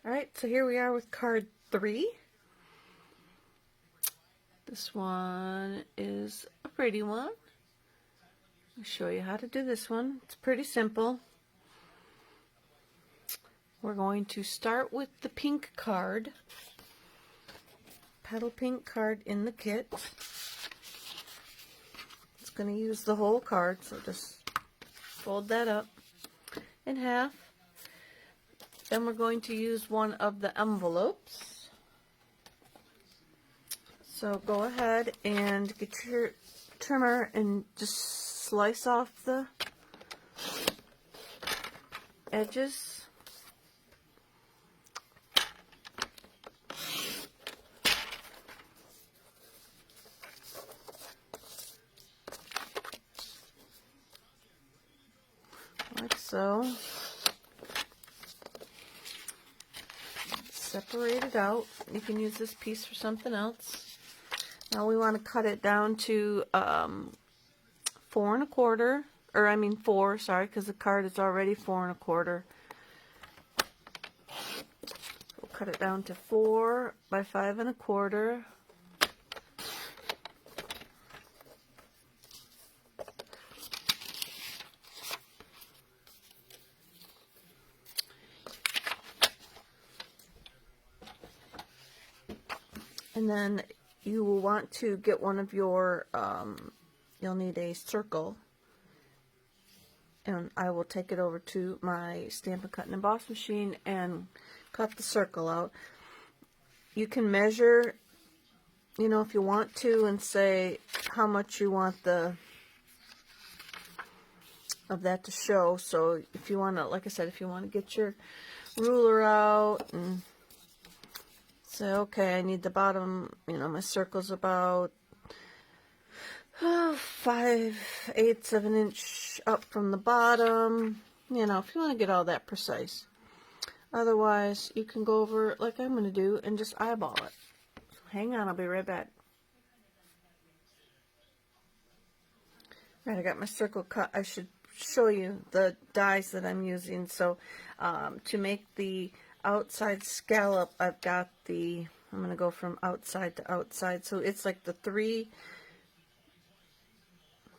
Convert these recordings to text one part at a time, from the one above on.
Alright, so here we are with card 3. This one is a pretty one. I'll show you how to do this one. It's pretty simple. We're going to start with the pink card. Petal pink card in the kit. It's going to use the whole card, so just fold that up in half. Then we're going to use one of the envelopes. So go ahead and get your trimmer and just slice off the edges. Like so. Separate it out. You can use this piece for something else. Now we want to cut it down to 4 1/4, or I mean 4, sorry, because the card is already 4 1/4. We'll cut it down to 4 by 5 1/4. And then you will want to get one of your, you'll need a circle. And I will take it over to my Stampin' Cut and Emboss machine and cut the circle out. You can measure, you know, if you want to, and say how much you want of that to show. So if you want to, like I said, if you want to get your ruler out and say, okay, I need the bottom, you know, my circle's about 5/8 of an inch up from the bottom, you know, if you want to get all that precise. Otherwise, you can go over, like I'm going to do, and just eyeball it. So hang on, I'll be right back. Right, I got my circle cut. I should show you the dies that I'm using. So to make the outside scallop, I've got I'm going to go from outside to outside. So it's like the 3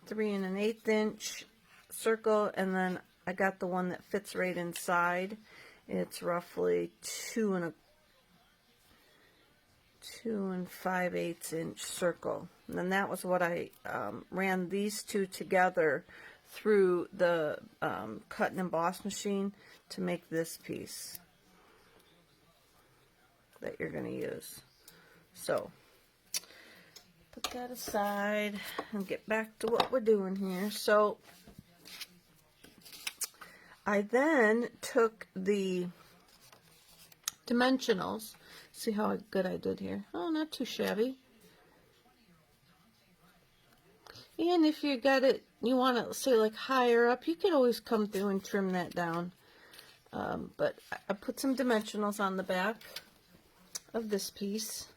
1/8 inch circle, and then I got the one that fits right inside. It's roughly 2 5/8 inch circle. And then that was what I ran these two together through the cut and emboss machine to make this piece that you're going to use. So put that aside and get back to what we're doing here. So I then took the dimensionals. See how good I did here. Oh, not too shabby. And if you got it, you want to say like higher up, you can always come through and trim that down. But I put some dimensionals on the back of this piece.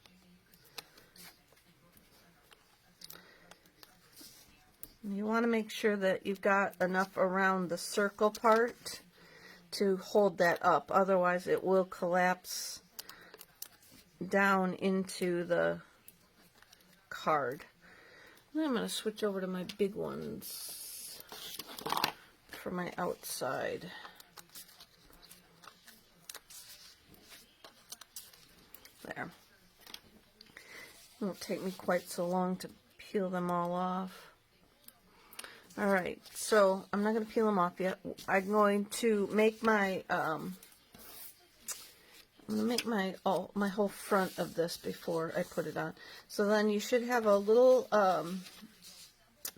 And you want to make sure that you've got enough around the circle part to hold that up. Otherwise, it will collapse down into the card. And I'm going to switch over to my big ones for my outside. There. It won't take me quite so long to peel them all off. Alright, so I'm not going to peel them off yet. I'm going to make my my whole front of this before I put it on. So then you should have a little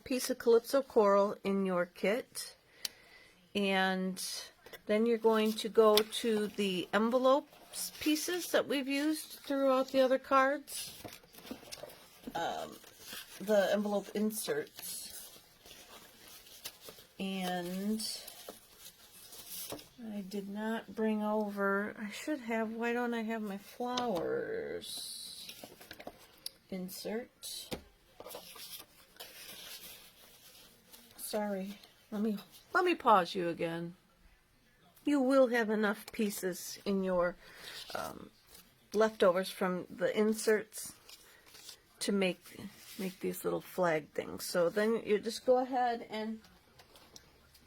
piece of Calypso coral in your kit, and then you're going to go to the envelope pieces that we've used throughout the other cards, the envelope inserts. And I did not bring over, I should have, why don't I have my flowers insert? Sorry, let me pause you again. you will have enough pieces in your leftovers from the inserts to make these little flag things. So then you just go ahead and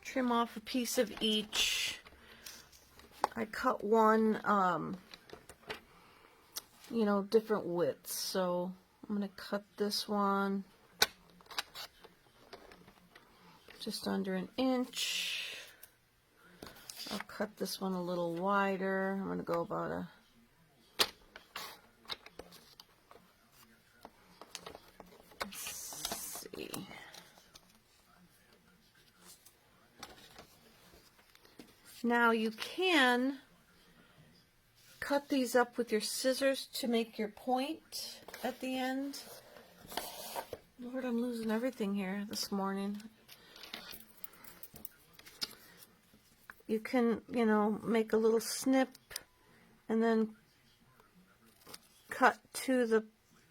trim off a piece of each. I cut one, you know, different widths. So I'm going to cut this one just under an inch. I'll cut this one a little wider. I'm going to go about a Now you can cut these up with your scissors to make your point at the end. Lord, I'm losing everything here this morning. You can, you know, make a little snip and then cut to the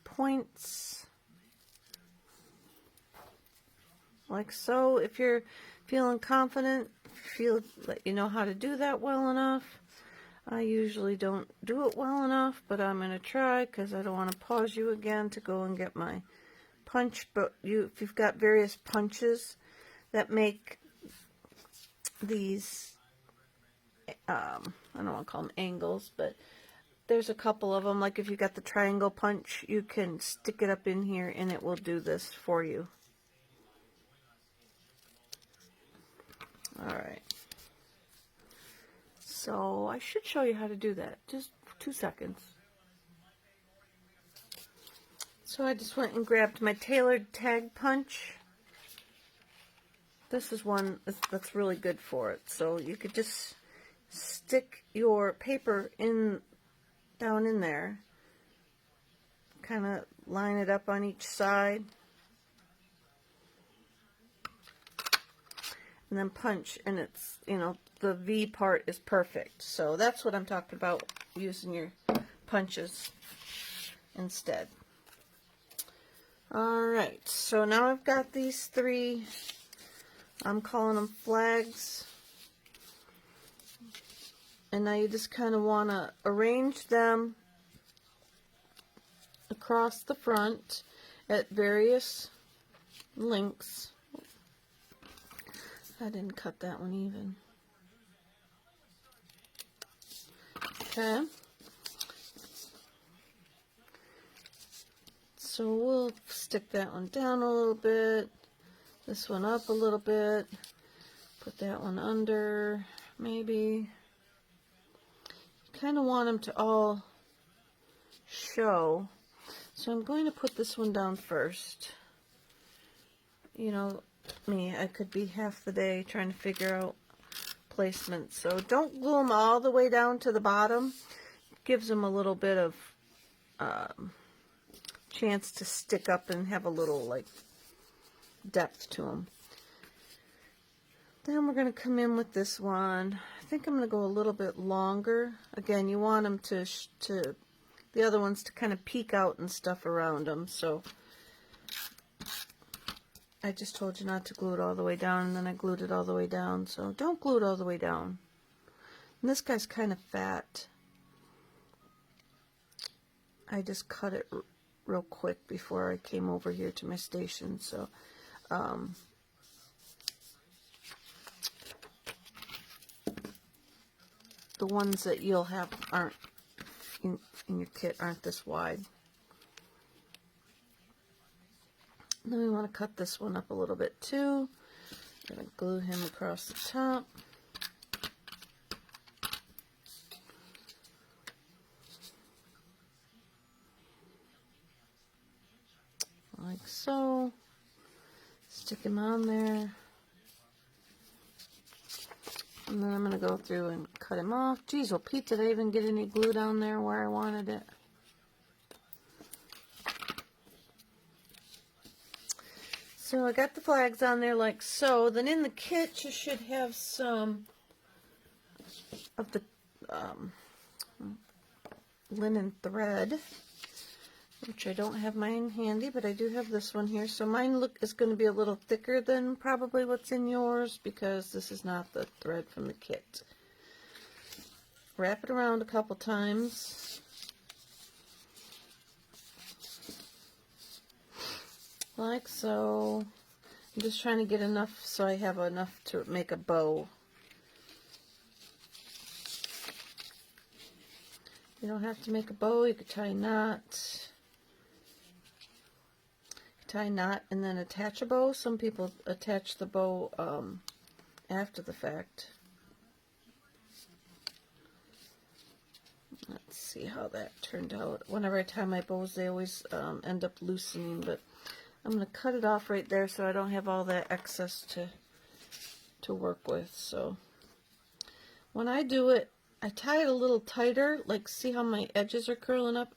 points like so. If you're feeling confident, feel that you know how to do that well enough. I usually don't do it well enough, but I'm going to try because I don't want to pause you again to go and get my punch. But if you've got various punches that make these, I don't want to call them angles, but there's a couple of them. Like if you got the triangle punch, you can stick it up in here and it will do this for you. Alright, so I should show you how to do that, just 2 seconds. So I just went and grabbed my tailored tag punch. This is one that's really good for it. So you could just stick your paper down in there, kind of line it up on each side. And then punch, and it's, you know, the V part is perfect. So that's what I'm talking about, using your punches instead. Alright, so now I've got these three, I'm calling them flags. And now you just kind of want to arrange them across the front at various lengths. I didn't cut that one even. Okay. So we'll stick that one down a little bit, this one up a little bit, put that one under, maybe. Kind of want them to all show. So I'm going to put this one down first. You know, me, I could be half the day trying to figure out placement. So don't glue them all the way down to the bottom. It gives them a little bit of chance to stick up and have a little like depth to them. Then we're going to come in with this one. I think I'm going to go a little bit longer. Again, you want them to the other ones to kind of peek out and stuff around them. So I just told you not to glue it all the way down, and then I glued it all the way down. So don't glue it all the way down. And this guy's kind of fat. I just cut it real quick before I came over here to my station. So the ones that you'll have aren't in your kit aren't this wide. Then we want to cut this one up a little bit too. I'm going to glue him across the top. Like so. Stick him on there. And then I'm going to go through and cut him off. Geez, well, Pete, did I even get any glue down there where I wanted it? So I got the flags on there like so. Then in the kit you should have some of the linen thread, which I don't have mine handy, but I do have this one here. So mine is going to be a little thicker than probably what's in yours because this is not the thread from the kit. wrap it around a couple times. Like so. I'm just trying to get enough so I have enough to make a bow. You don't have to make a bow, you could tie a knot. Tie a knot and then attach a bow. Some people attach the bow after the fact. Let's see how that turned out. Whenever I tie my bows, they always end up loosening, but I'm going to cut it off right there so I don't have all that excess to work with. So when I do it, I tie it a little tighter, like see how my edges are curling up?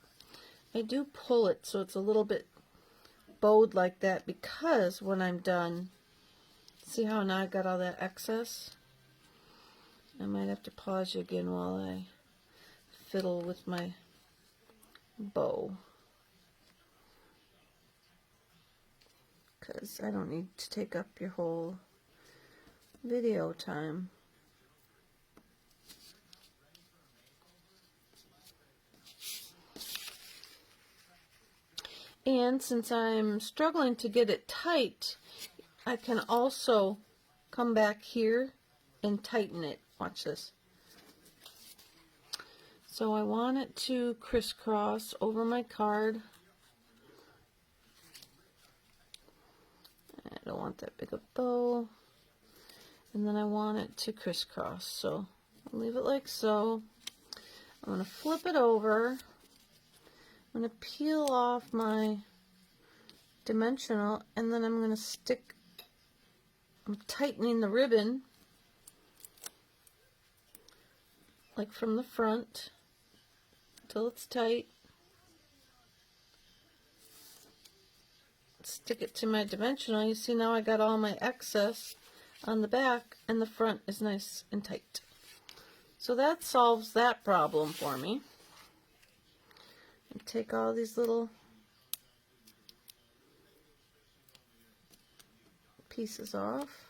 I do pull it so it's a little bit bowed like that, because when I'm done, see how now I got all that excess? I might have to pause you again while I fiddle with my bow, because I don't need to take up your whole video time. And since I'm struggling to get it tight, I can also come back here and tighten it. Watch this. So I want it to crisscross over my card. I don't want that big a bow. And then I want it to crisscross. So I'll leave it like so. I'm going to flip it over. I'm going to peel off my dimensional, and then I'm going to stick, I'm tightening the ribbon like from the front till it's tight. Stick it to my dimensional. You see now I got all my excess on the back, and the front is nice and tight. So that solves that problem for me. And take all these little pieces off.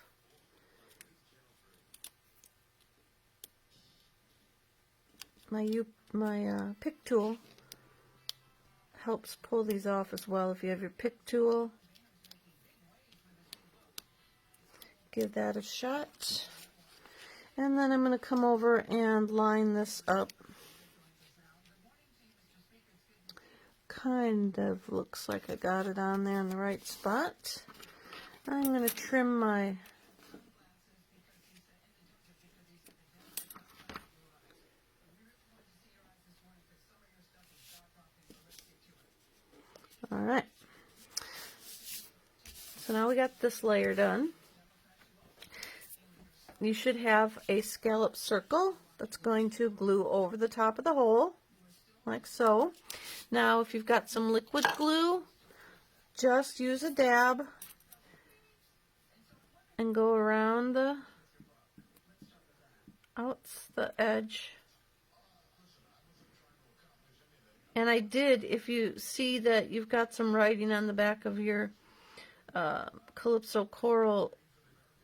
My pick tool helps pull these off as well. If you have your pick tool, give that a shot. And then I'm going to come over and line this up. Kind of looks like I got it on there in the right spot. I'm going to trim my alright. So now we got this layer done. You should have a scallop circle that's going to glue over the top of the hole, like so. Now if you've got some liquid glue, just use a dab and go around the edge. And I did, if you see that you've got some writing on the back of your Calypso Coral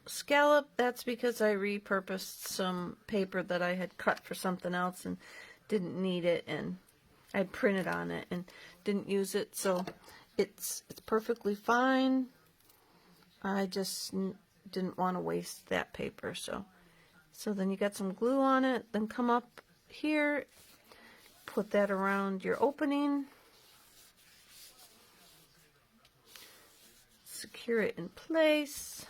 scallop, that's because I repurposed some paper that I had cut for something else and didn't need it, and I printed on it and didn't use it, so it's perfectly fine. I just didn't want to waste that paper. So then you got some glue on it, then come up here, put that around your opening, secure it in place.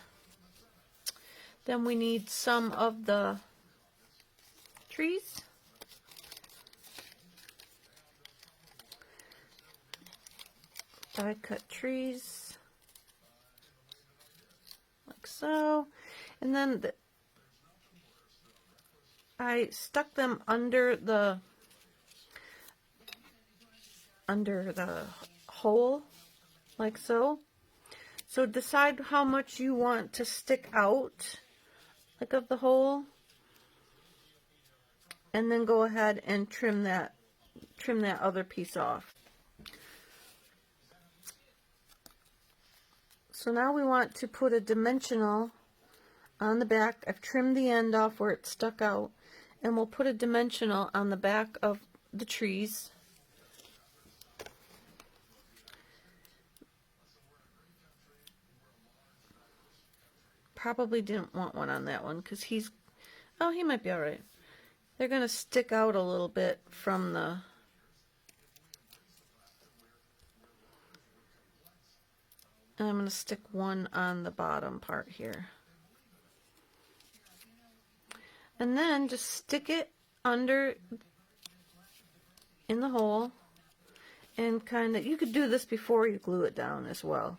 Then we need some of the trees. Die cut trees like so, and then I stuck them under the hole like so. So decide how much you want to stick out like of the hole, and then go ahead and trim that other piece off. So now we want to put a dimensional on the back. I've trimmed the end off where it stuck out, and we'll put a dimensional on the back of the trees. Probably didn't want one on that one because he might be all right. They're going to stick out a little bit from the and I'm going to stick one on the bottom part here. And then just stick it under in the hole and kind of, you could do this before you glue it down as well.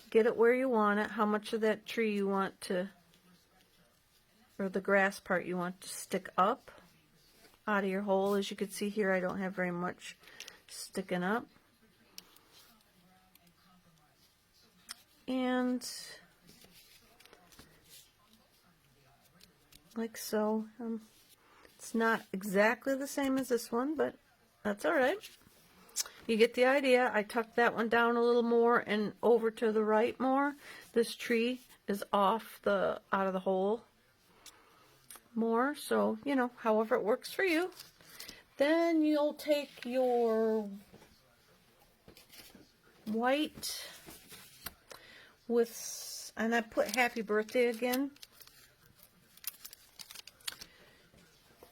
Get it where you want it, how much of that tree you want to, or the grass part you want to stick up out of your hole. As you can see here, I don't have very much sticking up. And like so. It's not exactly the same as this one, but that's all right. You get the idea. I tucked that one down a little more and over to the right more. This tree is off out of the hole more, so you know, however it works for you. Then you'll take your white with, and I put happy birthday again,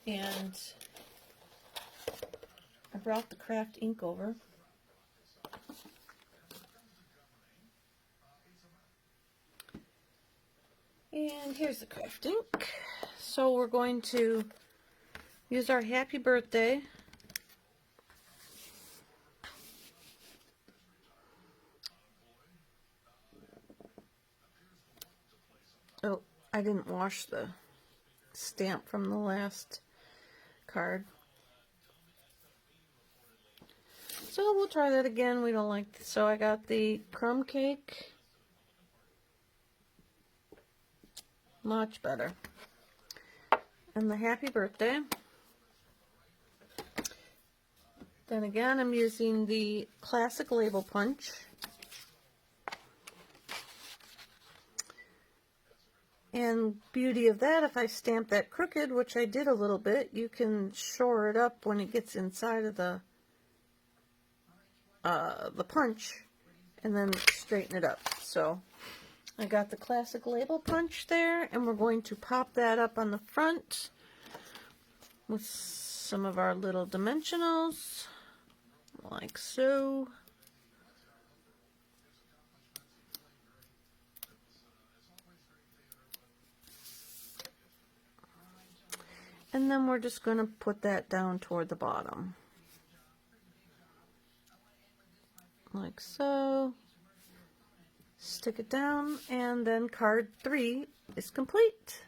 and I brought the craft ink over. And here's the craft ink. So we're going to use our happy birthday. Oh, I didn't wash the stamp from the last card. So we'll try that again. We don't like this. So I got the crumb cake. Much better. And the happy birthday. Then again, I'm using the classic label punch. And beauty of that, if I stamp that crooked, which I did a little bit, you can shore it up when it gets inside of the punch, and then straighten it up. So I got the classic label punch there, and we're going to pop that up on the front with some of our little dimensionals, like so. And then we're just going to put that down toward the bottom, like so. Stick it down, and then card 3 is complete.